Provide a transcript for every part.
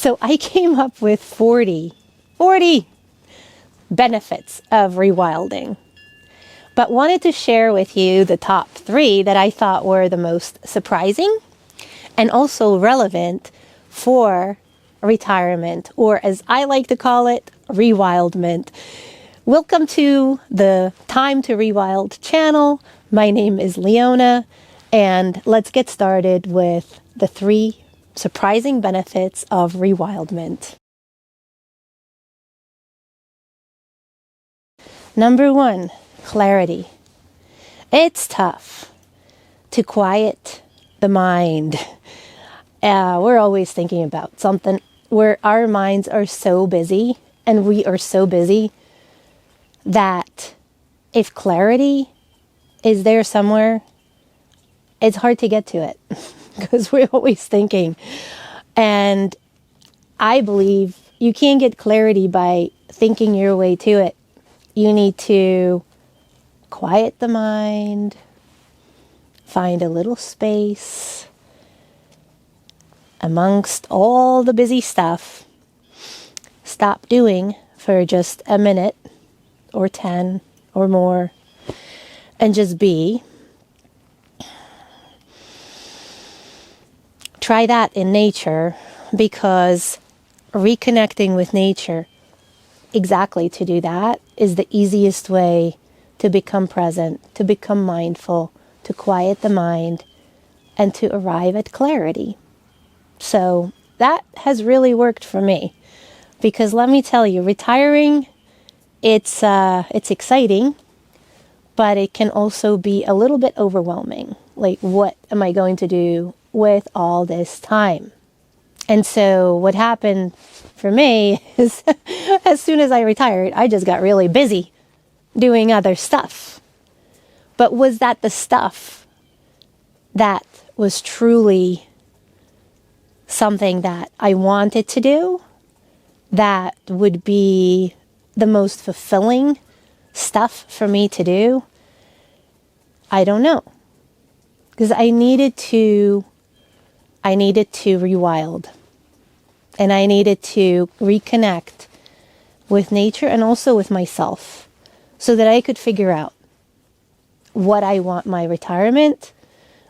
So I came up with 40 benefits of rewilding, but wanted to share with you the top 3 that I thought were the most surprising and also relevant for retirement, or as I like to call it, rewildment. Welcome to the Time to Rewild channel. My name is Leona, and let's get started with the 3 surprising benefits of rewildment. Number 1, clarity. It's tough to quiet the mind. We're always thinking about something where our minds are so busy, and we are so busy that if clarity is there somewhere, it's hard to get to it because we're always thinking. And I believe you can't get clarity by thinking your way to it. You need to quiet the mind, find a little space amongst all the busy stuff. Stop doing for just a minute or 10 or more and just be. Try that in nature, because reconnecting with nature, exactly to do that, is the easiest way to become present, to become mindful, to quiet the mind, and to arrive at clarity. So that has really worked for me, because let me tell you, retiring, it's exciting, but it can also be a little bit overwhelming. Like, what am I going to do with all this time? And so what happened for me is as soon as I retired, I just got really busy doing other stuff. But was that the stuff that was truly something that I wanted to do, that would be the most fulfilling stuff for me to do? I don't know, because I needed to rewild, and I needed to reconnect with nature and also with myself, so that I could figure out what I want my retirement,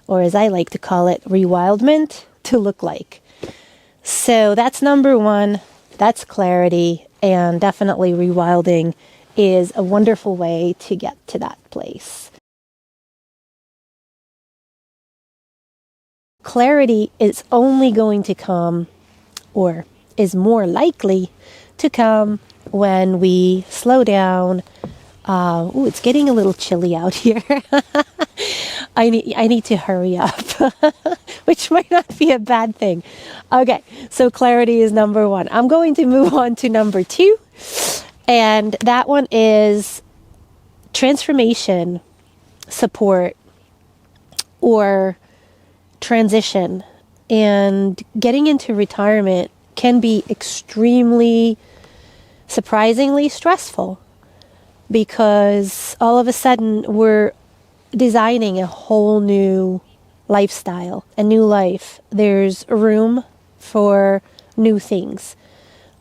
or as I like to call it, rewildment, to look like. So that's number 1. That's clarity, and definitely rewilding is a wonderful way to get to that place. Clarity is only going to come, or is more likely to come, when we slow down. It's getting a little chilly out here. I need to hurry up, which might not be a bad thing. Okay, so clarity is number 1. I'm going to move on to number 2, and that one is transformation support, or transition. And getting into retirement can be extremely, surprisingly stressful, because all of a sudden we're designing a whole new lifestyle, a new life. There's room for new things.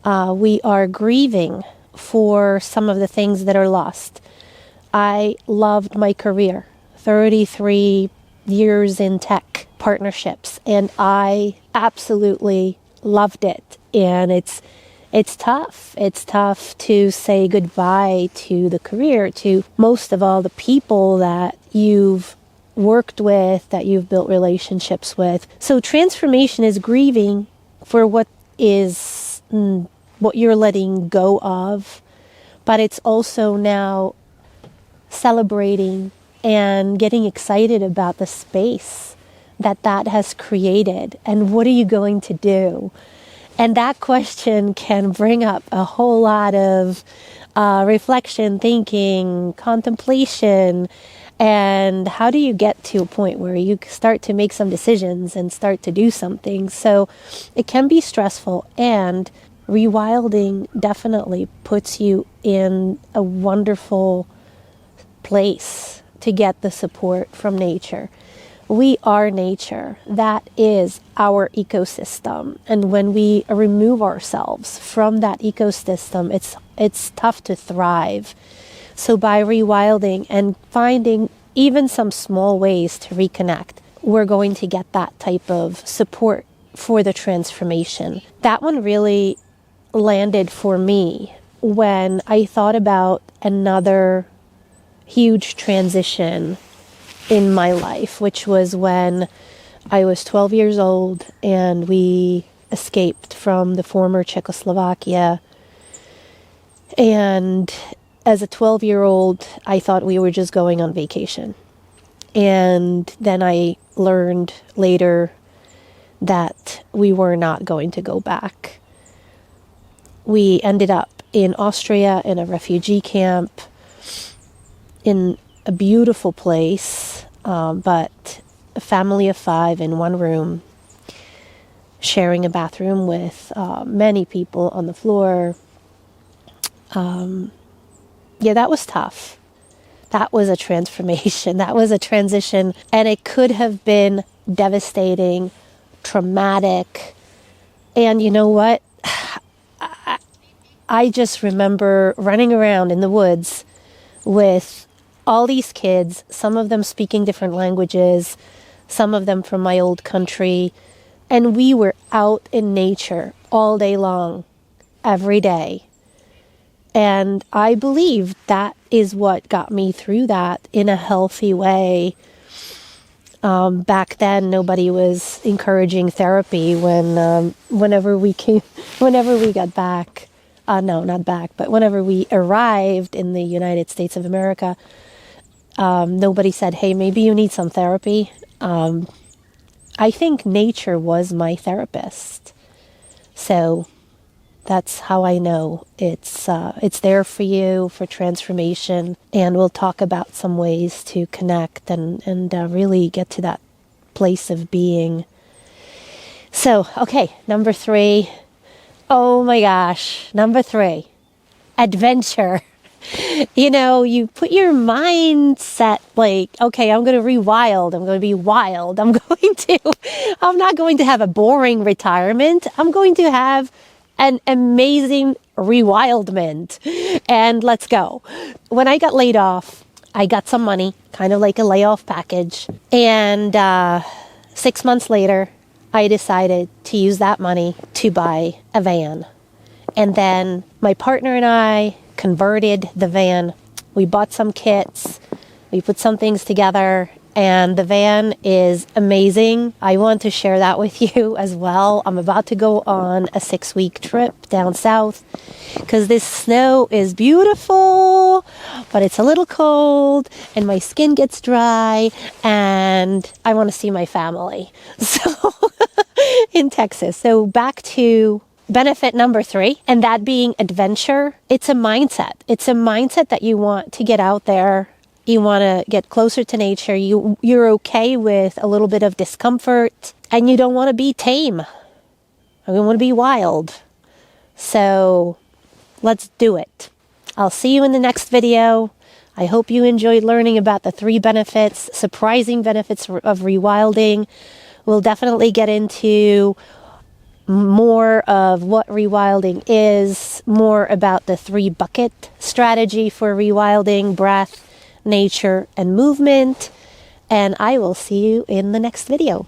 We are grieving for some of the things that are lost. I loved my career, 33 years in tech partnerships, and I absolutely loved it. And it's tough. It's tough to say goodbye to the career, to most of all the people that you've worked with, that you've built relationships with. So transformation is grieving for what you're letting go of, but it's also now celebrating and getting excited about the space that has created, and what are you going to do? And that question can bring up a whole lot of reflection, thinking, contemplation, and how do you get to a point where you start to make some decisions and start to do something? So it can be stressful, and rewilding definitely puts you in a wonderful place to get the support from nature. We are nature. That is our ecosystem. And when we remove ourselves from that ecosystem, it's tough to thrive. So by rewilding and finding even some small ways to reconnect, we're going to get that type of support for the transformation. That one really landed for me when I thought about another huge transition in my life, which was when I was 12 years old and we escaped from the former Czechoslovakia. And as a 12-year-old, I thought we were just going on vacation. And then I learned later that we were not going to go back. We ended up in Austria in a refugee camp in a beautiful place, but a family of 5 in one room, sharing a bathroom with many people on the floor. Yeah, that was tough. That was a transformation. That was a transition. And it could have been devastating, traumatic. And you know what? I just remember running around in the woods with all these kids, some of them speaking different languages, some of them from my old country. And we were out in nature all day long, every day. And I believe that is what got me through that in a healthy way. Back then, nobody was encouraging therapy whenever we got back. No, not back, but whenever we arrived in the United States of America, nobody said, hey, maybe you need some therapy. I think nature was my therapist. So that's how I know it's there for you for transformation. And we'll talk about some ways to connect and really get to that place of being. So, okay, number 3. Oh my gosh, number 3, adventure. You know, you put your mindset like, okay, I'm going to rewild. I'm going to be wild. I'm not going to have a boring retirement. I'm going to have an amazing rewildment. And let's go. When I got laid off, I got some money, kind of like a layoff package. And 6 months later, I decided to use that money to buy a van. And then my partner and I converted the van. We bought some kits. We put some things together. And the van is amazing. I want to share that with you as well. I'm about to go on a 6-week trip down south because this snow is beautiful, but it's a little cold and my skin gets dry and I want to see my family. So in Texas. So back to benefit number 3, and that being adventure. It's a mindset. It's a mindset that you want to get out there. You want to get closer to nature. You're okay with a little bit of discomfort, and you don't want to be tame. You want to be wild. So let's do it. I'll see you in the next video. I hope you enjoyed learning about the 3 benefits, surprising benefits of rewilding. We'll definitely get into more of what rewilding is, more about the 3-bucket strategy for rewilding: breath, nature, and movement. And I will see you in the next video.